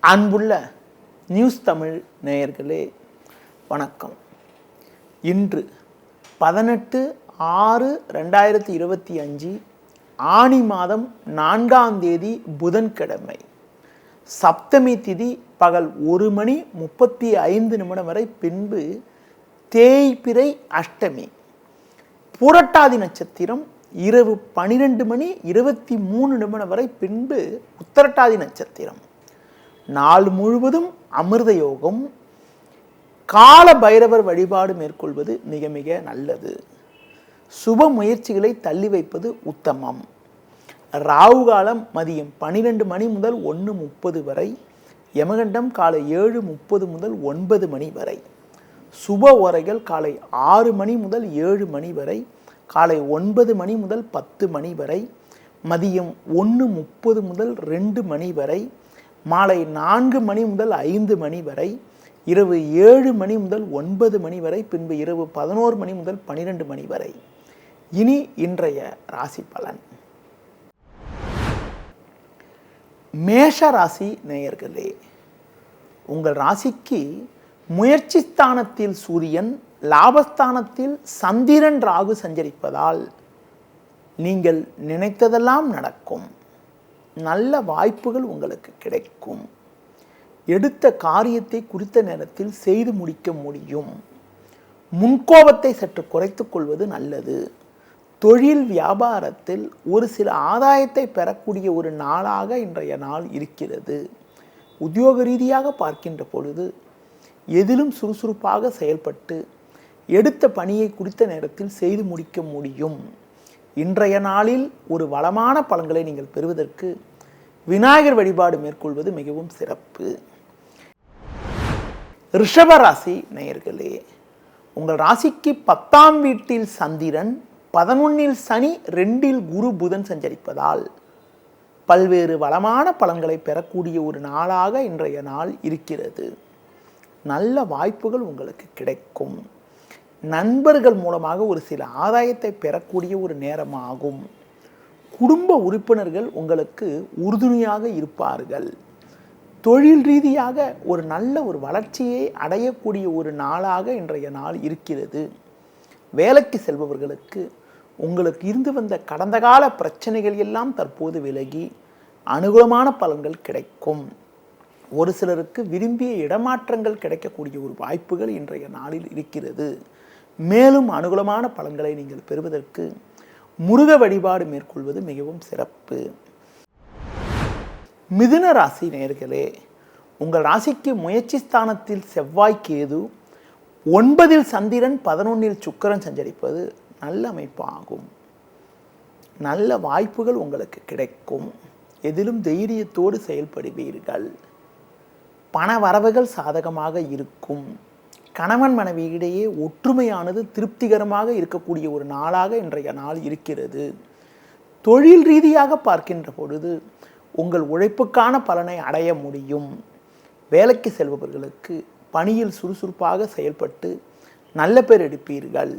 அன்புள்ள நியூஸ் தமிழ் நேயர்களே வணக்கம். இன்று 18/6/2025 ஆனி மாதம் 4ஆம் தேதி புதன்கிழமை. சப்தமி திதி பகல் 1:35 வரை, பின்பு தேய்பிறை அஷ்டமி. புரட்டாதி நட்சத்திரம் இரவு 12:23 வரை, பின்பு உத்திரட்டாதி நட்சத்திரம். நாள் முழுவதும் அமிர்த யோகம். கால பைரவர் வழிபாடு மேற்கொள்வது மிக மிக நல்லது. சுப முயற்சிகளை தள்ளி வைப்பது உத்தமம். ராகு காலம் மதியம் 12 முதல் 1:30 வரை, யமகண்டம் காலை 7:30 முதல் 9 வரை, சுப ஓரைகள் காலை 6 முதல் 7 வரை, காலை 9 முதல் 10 வரை, மதியம் 1:30 முதல் 2 வரை, மாலை 4 முதல் 5 வரை, இரவு 7 முதல் 9 வரை, பின்பு இரவு 11 முதல் 12 வரை. இனி இன்றைய ராசி பலன். மேஷ ராசி நேயர்களே, உங்கள் ராசிக்கு முயற்சி ஸ்தானத்தில் சூரியன், லாபஸ்தானத்தில் சந்திரன், ராகு சஞ்சரிப்பதால் நீங்கள் நினைத்ததெல்லாம் நடக்கும். நல்ல வாய்ப்புகள் உங்களுக்கு கிடைக்கும். எடுத்த காரியத்தை குறித்த நேரத்தில் செய்து முடிக்க முடியும். முன்கோபத்தை சற்று குறைத்துக் கொள்வது நல்லது. தொழில் வியாபாரத்தில் ஒரு சில ஆதாயத்தை பெறக்கூடிய ஒரு நாளாக இன்றைய நாள் இருக்கிறது. உத்தியோக ரீதியாக பார்க்கின்ற பொழுது எதிலும் சுறுசுறுப்பாக செயல்பட்டு எடுத்த பணியை குறித்த நேரத்தில் செய்து முடிக்க முடியும். இன்றைய நாளில் ஒரு வளமான பலன்களை நீங்கள் பெறுவதற்கு விநாயகர் வழிபாடு மேற்கொள்வது மிகவும் சிறப்பு. ரிஷப ராசி நேயர்களே, உங்கள் ராசிக்கு 10ஆம் வீட்டில் சந்திரன், 11இல் சனி, 2இல் குரு புதன் சஞ்சரிப்பதால் பல்வேறு வளமான பலன்களை பெறக்கூடிய ஒரு நாளாக இன்றைய நாள் இருக்கிறது. நல்ல வாய்ப்புகள் உங்களுக்கு கிடைக்கும். நண்பர்கள் மூலமாக ஒரு சில ஆதாயத்தை பெறக்கூடிய ஒரு நேரமாகும். குடும்ப உறுப்பினர்கள் உங்களுக்கு உறுதுணையாக இருப்பார்கள். தொழில் ரீதியாக ஒரு நல்ல ஒரு வளர்ச்சியை அடையக்கூடிய ஒரு நாளாக இன்றைய நாள் இருக்கிறது. வேலைக்கு செல்பவர்களுக்கு உங்களுக்கு இருந்து வந்த கடந்த கால பிரச்சனைகள் எல்லாம் தற்போது விலகி அனுகூலமான பலன்கள் கிடைக்கும். ஒரு சிலருக்கு விரும்பிய இடமாற்றங்கள் கிடைக்கக்கூடிய ஒரு வாய்ப்புகள் இன்றைய நாளில் இருக்கிறது. மேலும் அனுகூலமான பலன்களை நீங்கள் பெறுவதற்கு முருக வழிபாடு மேற்கொள்வது மிகவும் சிறப்பு. மிதுன ராசி நேயர்களே, உங்கள் ராசிக்கு முயற்சி ஸ்தானத்தில் செவ்வாய், கேது, 9இல் சந்திரன், 11இல் சுக்கிரன் சஞ்சரிப்பது நல்ல அமைப்பாகும். நல்ல வாய்ப்புகள் உங்களுக்கு கிடைக்கும். எதிலும் தைரியத்தோடு செயல்படுவீர்கள். பண வரவுகள் சாதகமாக இருக்கும். கணவன் மனைவியிடையே ஒற்றுமையானது திருப்திகரமாக இருக்கக்கூடிய ஒரு நாளாக இன்றைய நாள் இருக்கிறது. தொழில் ரீதியாக பார்க்கின்ற பொழுது உங்கள் உழைப்புக்கான பலனை அடைய முடியும். வேலைக்கு செல்பவர்களுக்கு பணியில் சுறுசுறுப்பாக செயல்பட்டு நல்ல பேர் எடுப்பீர்கள்.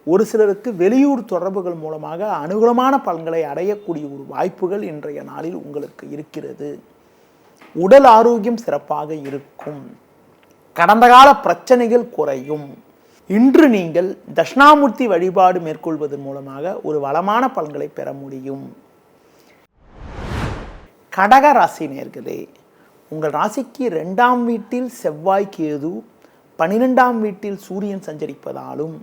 ஒரு சிலருக்கு வெளியூர் தொடர்புகள் மூலமாக அனுகூலமான பலன்களை அடையக்கூடிய ஒரு வாய்ப்புகள் இன்றைய நாளில் உங்களுக்கு இருக்கிறது. உடல் ஆரோக்கியம் சிறப்பாக இருக்கும். கடந்த கால பிரச்சனைகள் குறையும். இன்று நீங்கள் தட்சிணாமூர்த்தி வழிபாடு மேற்கொள்வதன் மூலமாக ஒரு வளமான பலன்களை பெற முடியும். கடக ராசி நேயர்களே, உங்கள் ராசிக்கு 2ஆம் வீட்டில் செவ்வாய், கேது, 12ஆம் வீட்டில் சூரியன் சஞ்சரிப்பதாலும்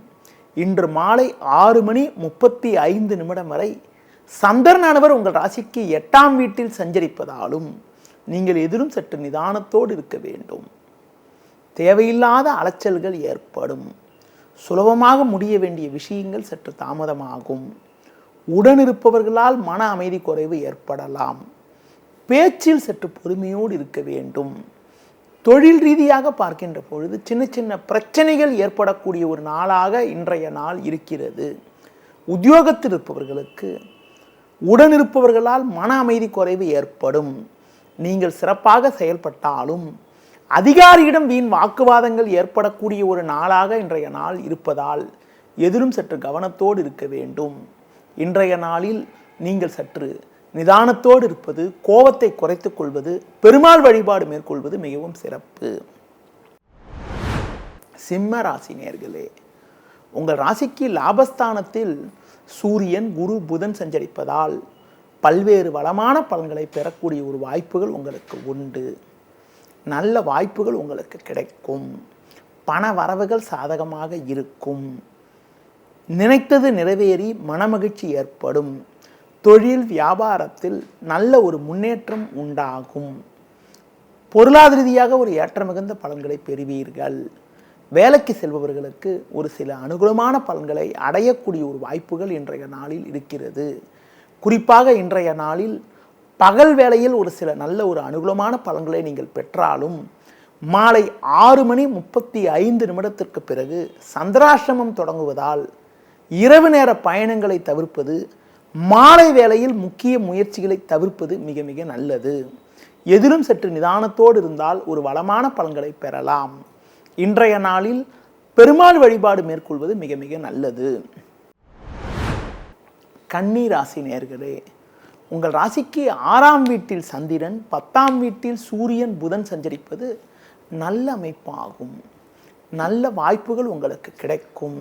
இன்று மாலை 6:35 வரை சந்திரனானவர் உங்கள் ராசிக்கு 8ஆம் வீட்டில் சஞ்சரிப்பதாலும் நீங்கள் எதிரும் சற்று நிதானத்தோடு இருக்க வேண்டும். தேவையில்லாத அலைச்சல்கள் ஏற்படும். சுலபமாக முடிய வேண்டிய விஷயங்கள் சற்று தாமதமாகும். உடனிருப்பவர்களால் மன அமைதி குறைவு ஏற்படலாம். பேச்சில் சற்று பொறுமையோடு இருக்க வேண்டும். தொழில் ரீதியாக பார்க்கின்ற பொழுது சின்ன சின்ன பிரச்சனைகள் ஏற்படக்கூடிய ஒரு நாளாக இன்றைய நாள் இருக்கிறது. உத்தியோகத்தில் இருப்பவர்களுக்கு உடனிருப்பவர்களால் மன அமைதி குறைவு ஏற்படும். நீங்கள் சிறப்பாக செயல்பட்டாலும் அதிகாரியிடம் வீண் வாக்குவாதங்கள் ஏற்படக்கூடிய ஒரு நாளாக இன்றைய நாள் இருப்பதால் எதிலும் சற்று கவனத்தோடு இருக்க வேண்டும். இன்றைய நாளில் நீங்கள் சற்று நிதானத்தோடு இருப்பது, கோபத்தை குறைத்துக் கொள்வது, பெருமாள் வழிபாடு மேற்கொள்வது மிகவும் சிறப்பு. சிம்ம ராசி நேயர்களே, உங்கள் ராசிக்கு லாபஸ்தானத்தில் சூரியன், குரு, புதன் சஞ்சரிப்பதால் பல்வேறு வளமான பலன்களை பெறக்கூடிய ஒரு வாய்ப்புகள் உங்களுக்கு உண்டு. நல்ல வாய்ப்புகள் உங்களுக்கு கிடைக்கும். பண வரவுகள் சாதகமாக இருக்கும். நினைத்தது நிறைவேறி மனமகிழ்ச்சி ஏற்படும். தொழில் வியாபாரத்தில் நல்ல ஒரு முன்னேற்றம் உண்டாகும். பொருளாதார ரீதியாக ஒரு ஏற்ற மிகுந்த பலன்களை பெறுவீர்கள். வேலைக்கு செல்பவர்களுக்கு ஒரு சில அனுகூலமான பலன்களை அடையக்கூடிய ஒரு வாய்ப்புகள் இன்றைய நாளில் இருக்கிறது. குறிப்பாக இன்றைய நாளில் பகல் வேளையில் ஒரு சில நல்ல ஒரு அனுகூலமான பலன்களை நீங்கள் பெற்றாலும் மாலை 6:35 பிறகு சந்திராஷ்டமம் தொடங்குவதால் இரவு நேர பயணங்களை தவிர்ப்பது, மாலை வேளையில் முக்கிய முயற்சிகளை தவிர்ப்பது மிக மிக நல்லது. எதிலும் சற்று நிதானத்தோடு இருந்தால் ஒரு வளமான பலன்களை பெறலாம். இன்றைய நாளில் பெருமாள் வழிபாடு மேற்கொள்வது மிக மிக நல்லது. கன்னி ராசி நேயர்களே, உங்கள் ராசிக்கு 6ஆம் வீட்டில் சந்திரன், 10ஆம் வீட்டில் சூரியன், புதன் சஞ்சரிப்பது நல்ல அமைப்பாகும். நல்ல வாய்ப்புகள் உங்களுக்கு கிடைக்கும்.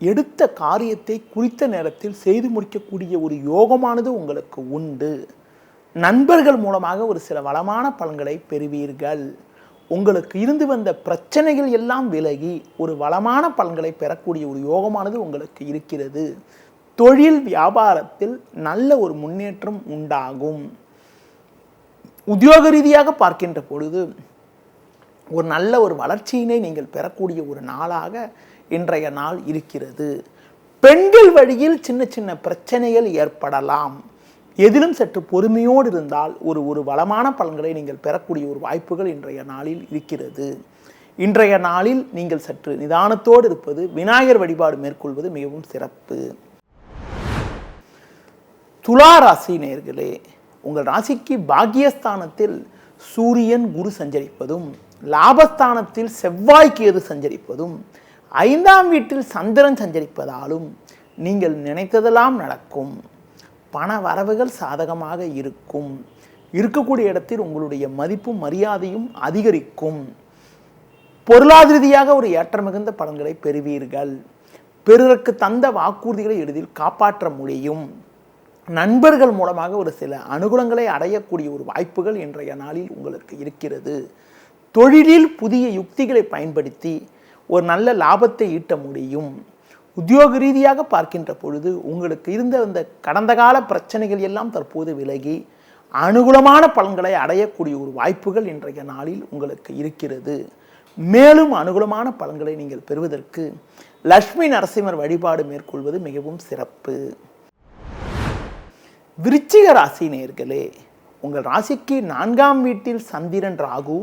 எடுத்த காரியத்தை குறித்த நேரத்தில் செய்து முடிக்கக்கூடிய ஒரு யோகமானது உங்களுக்கு உண்டு. நண்பர்கள் மூலமாக ஒரு சில வளமான பலன்களை பெறுவீர்கள். உங்களுக்கு இருந்து வந்த பிரச்சனைகள் எல்லாம் விலகி ஒரு வளமான பலன்களை பெறக்கூடிய ஒரு யோகமானது உங்களுக்கு இருக்கிறது. தொழில் வியாபாரத்தில் நல்ல ஒரு முன்னேற்றம் உண்டாகும். உத்தியோக ரீதியாக பார்க்கின்ற பொழுது ஒரு நல்ல ஒரு வளர்ச்சியினை நீங்கள் பெறக்கூடிய ஒரு நாளாக இன்றைய நாள் இருக்கிறது. பெண்கள் வழியில் சின்ன சின்ன பிரச்சனைகள் ஏற்படலாம். எதிலும் சற்று பொறுமையோடு இருந்தால் ஒரு வளமான பலன்களை நீங்கள் பெறக்கூடிய ஒரு வாய்ப்புகள் இன்றைய நாளில் இருக்கிறது. இன்றைய நாளில் நீங்கள் சற்று நிதானத்தோடு இருப்பது, விநாயகர் வழிபாடு மேற்கொள்வது மிகவும் சிறப்பு. துலா ராசி நேயர்களே, உங்கள் ராசிக்கு பாக்கியஸ்தானத்தில் சூரியன், குரு சஞ்சரிப்பதும், லாபஸ்தானத்தில் செவ்வாய், கேது சஞ்சரிப்பதும், 5ஆம் வீட்டில் சந்திரன் சஞ்சரிப்பதாலும் நீங்கள் நினைத்ததெல்லாம் நடக்கும். பண வரவுகள் சாதகமாக இருக்கும். இருக்கக்கூடிய இடத்தில் உங்களுடைய மதிப்பும் மரியாதையும் அதிகரிக்கும். பொருளாதார ரீதியாக ஒரு ஏற்ற மிகுந்த பலன்களை பெறுவீர்கள். பிறருக்கு தந்த வாக்குறுதிகளை எளிதில் காப்பாற்ற முடியும். நண்பர்கள் மூலமாக ஒரு சில அனுகூலங்களை அடையக்கூடிய ஒரு வாய்ப்புகள் இன்றைய நாளில் உங்களுக்கு இருக்கிறது. தொழிலில் புதிய யுக்திகளை பயன்படுத்தி ஒரு நல்ல லாபத்தை ஈட்ட முடியும். உத்தியோக ரீதியாக பார்க்கின்ற பொழுது உங்களுக்கு இருந்த அந்த கடந்த கால பிரச்சனைகள் எல்லாம் தற்போது விலகி அனுகூலமான பலன்களை அடையக்கூடிய ஒரு வாய்ப்புகள் இன்றைய நாளில் உங்களுக்கு இருக்கிறது. மேலும் அனுகூலமான பலன்களை நீங்கள் பெறுவதற்கு லட்சுமி நரசிம்மர் வழிபாடு மேற்கொள்வது மிகவும் சிறப்பு. விருச்சிக ராசி நேயர்களே, உங்கள் ராசிக்கு 4ஆம் வீட்டில் சந்திரன், ராகு,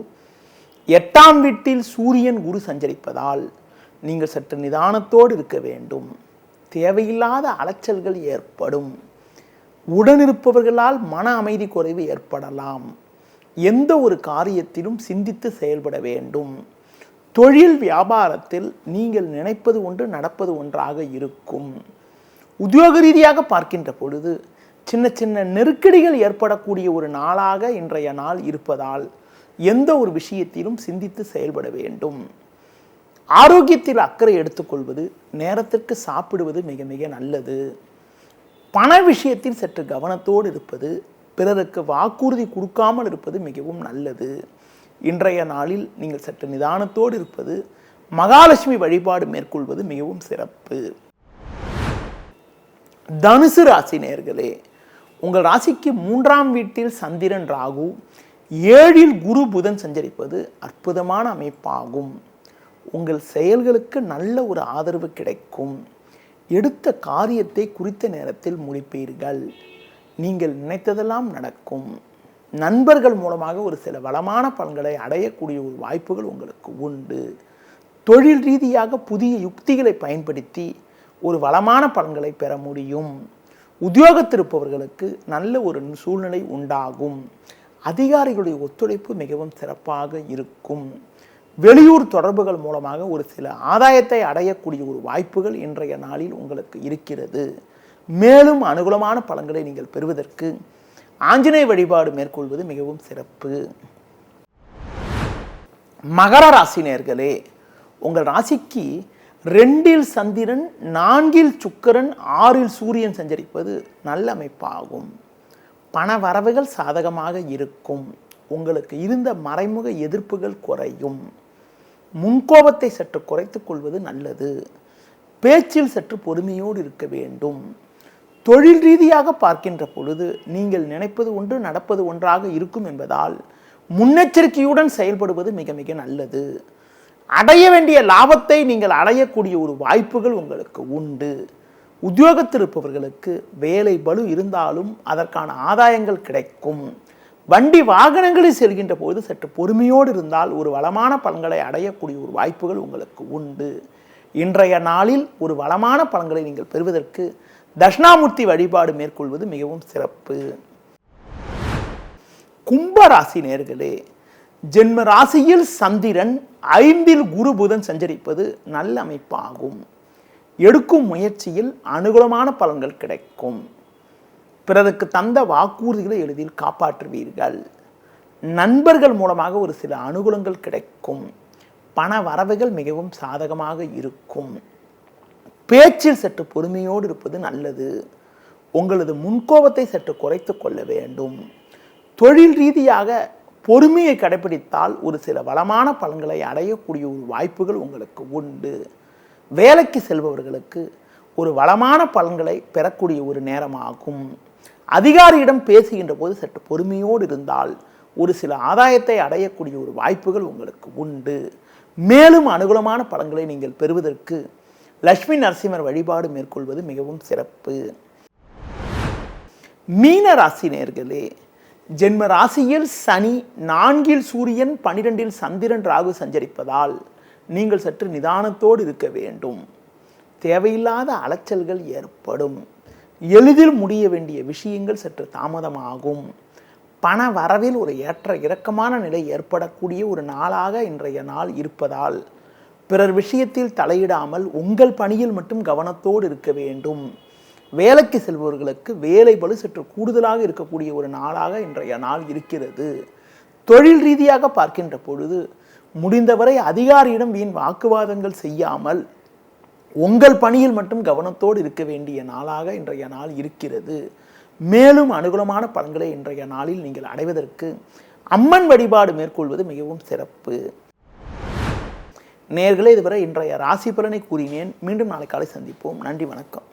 8ஆம் வீட்டில் சூரியன், குரு சஞ்சரிப்பதால் நீங்கள் சற்று நிதானத்தோடு இருக்க வேண்டும். தேவையில்லாத அலைச்சல்கள் ஏற்படும். உடனிருப்பவர்களால் மன அமைதி குறைவு ஏற்படலாம். எந்த ஒரு காரியத்திலும் சிந்தித்து செயல்பட வேண்டும். தொழில் வியாபாரத்தில் நீங்கள் நினைப்பது ஒன்று, நடப்பது ஒன்றாக இருக்கும். உத்தியோக ரீதியாக பார்க்கின்ற பொழுது சின்ன சின்ன நெருக்கடிகள் ஏற்படக்கூடிய ஒரு நாளாக இன்றைய நாள் இருப்பதால் எந்த ஒரு விஷயத்திலும் சிந்தித்து செயல்பட வேண்டும். ஆரோக்கியத்தில் அக்கறை எடுத்துக்கொள்வது, நேரத்திற்கு சாப்பிடுவது மிக மிக நல்லது. பண விஷயத்தில் சற்று கவனத்தோடு இருப்பது, பிறருக்கு வாக்குறுதி கொடுக்காமல் இருப்பது மிகவும் நல்லது. இன்றைய நாளில் நீங்கள் சற்று நிதானத்தோடு இருப்பது, மகாலட்சுமி வழிபாடு மேற்கொள்வது மிகவும் சிறப்பு. தனுசு ராசி நேயர்களே, உங்கள் ராசிக்கு 3ஆம் வீட்டில் சந்திரன், ராகு, 7இல் குரு, புதன் சஞ்சரிப்பது அற்புதமான அமைப்பாகும். உங்கள் செயல்களுக்கு நல்ல ஒரு ஆதரவு கிடைக்கும். எடுத்த காரியத்தை குறித்த நேரத்தில் முடிப்பீர்கள். நீங்கள் நினைத்ததெல்லாம் நடக்கும். நண்பர்கள் மூலமாக ஒரு சில வளமான பலன்களை அடையக்கூடிய ஒரு வாய்ப்புகள் உங்களுக்கு உண்டு. தொழில் ரீதியாக புதிய யுக்திகளை பயன்படுத்தி ஒரு வளமான பலன்களை பெற முடியும். உத்தியோகத்திருப்பவர்களுக்கு நல்ல ஒரு சூழ்நிலை உண்டாகும். அதிகாரிகளுடைய ஒத்துழைப்பு மிகவும் சிறப்பாக இருக்கும். வெளியூர் தொடர்புகள் மூலமாக ஒரு சில ஆதாயத்தை அடையக்கூடிய ஒரு வாய்ப்புகள் இன்றைய நாளில் உங்களுக்கு இருக்கிறது. மேலும் அனுகூலமான பலன்களை நீங்கள் பெறுவதற்கு ஆஞ்சநேய வழிபாடு மேற்கொள்வது மிகவும் சிறப்பு. மகர ராசி நேயர்களே, உங்கள் ராசிக்கு 2இல் சந்திரன், 4இல் சுக்கிரன், 6இல் சூரியன் சஞ்சரிப்பது நல்ல அமைப்பாகும். பண வரவுகள் சாதகமாக இருக்கும். உங்களுக்கு இருந்த மறைமுக எதிர்ப்புகள் குறையும். முன்கோபத்தை சற்று குறைத்துக் கொள்வது நல்லது. பேச்சில் சற்று பொறுமையோடு இருக்க வேண்டும். தொழில் ரீதியாக பார்க்கின்ற பொழுது நீங்கள் நினைப்பது ஒன்று நடப்பது ஒன்றாக இருக்கும் என்பதால் முன்னெச்சரிக்கையுடன் செயல்படுவது மிக மிக நல்லது. அடைய வேண்டிய லாபத்தை நீங்கள் அடையக்கூடிய ஒரு வாய்ப்புகள் உங்களுக்கு உண்டு. உத்தியோகத்தில் இருப்பவர்களுக்கு வேலை பளு இருந்தாலும் அதற்கான ஆதாயங்கள் கிடைக்கும். வண்டி வாகனங்களில் செல்கின்ற போது சற்று பொறுமையோடு இருந்தால் ஒரு வளமான பலன்களை அடையக்கூடிய ஒரு வாய்ப்புகள் உங்களுக்கு உண்டு. இன்றைய நாளில் ஒரு வளமான பலன்களை நீங்கள் பெறுவதற்கு தட்சிணாமூர்த்தி வழிபாடு மேற்கொள்வது மிகவும் சிறப்பு. கும்பராசி நேயர்களே, ஜென்ம ராசியில் சந்திரன், 5இல் குரு புதன் சஞ்சரிப்பது நல்ல அமைப்பாகும். எடுக்கும் முயற்சியில் அனுகூலமான பலன்கள் கிடைக்கும். பிறருக்கு தந்த வாக்குறுதிகளை எளிதில் காப்பாற்றுவீர்கள். நண்பர்கள் மூலமாக ஒரு சில அனுகூலங்கள் கிடைக்கும். பண வரவுகள் மிகவும் சாதகமாக இருக்கும். பேச்சில் சற்று பொறுமையோடு இருப்பது நல்லது. உங்களது முன்கோபத்தை சற்று குறைத்து கொள்ள வேண்டும். தொழில் ரீதியாக பொறுமையை கடைபிடித்தால் ஒரு சில வளமான பலன்களை அடையக்கூடிய ஒரு வாய்ப்புகள் உங்களுக்கு உண்டு. வேலைக்கு செல்பவர்களுக்கு ஒரு வளமான பலன்களை பெறக்கூடிய ஒரு நேரமாகும். அதிகாரியிடம் பேசுகின்ற போது சற்று பொறுமையோடு இருந்தால் ஒரு சில ஆதாயத்தை அடையக்கூடிய ஒரு வாய்ப்புகள் உங்களுக்கு உண்டு. மேலும் அனுகூலமான பலன்களை நீங்கள் பெறுவதற்கு லட்சுமி நரசிம்மர் வழிபாடு மேற்கொள்வது மிகவும் சிறப்பு. மீன ராசி நேயர்களே, ஜென்ம ராசியில் சனி, 4இல் சூரியன், 12இல் சந்திரன், ராகு சஞ்சரிப்பதால் நீங்கள் சற்று நிதானத்தோடு இருக்க வேண்டும். தேவையில்லாத அலைச்சல்கள் ஏற்படும். எளிதில் முடிய வேண்டிய விஷயங்கள் சற்று தாமதமாகும். பண வரவில் ஒரு ஏற்ற இறக்கமான நிலை ஏற்படக்கூடிய ஒரு நாளாக இன்றைய நாள் இருப்பதால் பிறர் விஷயத்தில் தலையிடாமல் உங்கள் பணியில் மட்டும் கவனத்தோடு இருக்க வேண்டும். வேலைக்கு செல்பவர்களுக்கு வேலை பளு சற்று கூடுதலாக இருக்கக்கூடிய ஒரு நாளாக இன்றைய நாள் இருக்கிறது. தொழில் ரீதியாக பார்க்கின்ற பொழுது முடிந்தவரை அதிகாரியிடம் வீண் வாக்குவாதங்கள் செய்யாமல் உங்கள் பணியில் மட்டும் கவனத்தோடு இருக்க வேண்டிய நாளாக இன்றைய நாள் இருக்கிறது. மேலும் அனுகூலமான பலன்களை இன்றைய நாளில் நீங்கள் அடைவதற்கு அம்மன் வழிபாடு மேற்கொள்வது மிகவும் சிறப்பு. நேயர்களே, இதுவரை இன்றைய ராசி பலனை கூறினேன். மீண்டும் நாளை காலை சந்திப்போம். நன்றி, வணக்கம்.